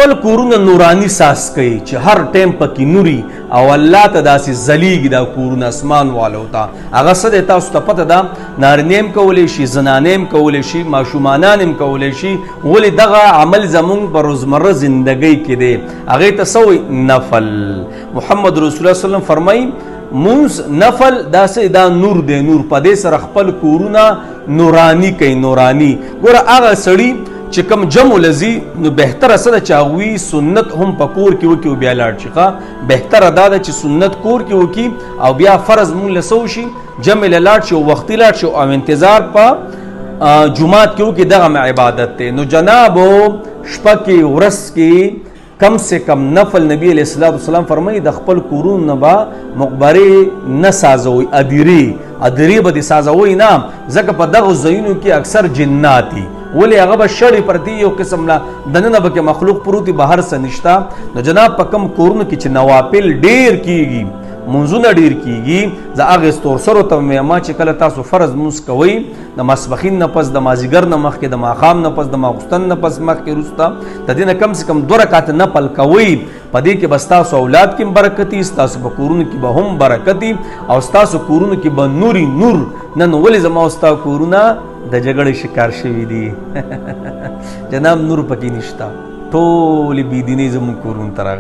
خپل کورونه نورانی ساس کوي چې هر ټیم پکې نوري او الله ته داسې ځلیږي دا کورونه اسمان والو ته. هغه څه دی تاسو ته پته ده، نارینه هم کولی شي، زنانې هم کولی شي، ماشومانان هم کولی شي. ولې دغه عمل زمونږ په روزمره زندګۍ کې دی. هغې ته څه وایي؟ نفل. محمد رسول الله صلی الله علیه وسلم فرمایي مونځ نفل دا نور دی، نور. په دې سره خپل کورونه نورانی کوي، نورانی. ګوره هغه سړي چې کوم جمع لذي نو بهتره څه ده چې هغوی سنت هم په کور کې وکړي او بیا لاړ شي. بهتره دا ده چې سنت کور کې وکړي او بیا فرض مونږ له څه وشي، جمع له لاړ شي او وختي لاړ شي او انتظار په جمعات کې وکړي. دغه عبادت دی. نو جنابو شپه کې ورځ کې کم سے کم نفل نبی علیہ السلام فرمایي د خپل کورونو نه به مقبرې نه سازوي، ادرې به دې سازوي نه، ځکه په دغو ځایونو کې اکثر جنات دي. ولې هغه به شړې پرتې یو قسم لا دننه به کې مخلوق پروت دي، بهر څه نشته. نو جناب په کم کورونو کې چې نوافل ډېر کیږي، منځونه ډېر کیږي، زه هغې ستورسرو ته وایم چې کله تاسو فرض مونځ کوئ د ماسپښین نه پس، د مازدیګر نه مخکې، د ماښام نه پس، د ماخوستن نه پس مخکې وروسته د دې نه کم سے کم 2 رکعته نفل کوئ. په دې کې به ستاسو اولاد کې هم برکت وي، ستاسو په کورونو کې به هم برکت وي او ستاسو کورونو کې به نوري نور. نن ولې زما او ستا کورونه د جګړې شکار شوي دي؟ جناب نور پکې نشته، ټولې بېدینۍ زموږ کورونو ته راغلي.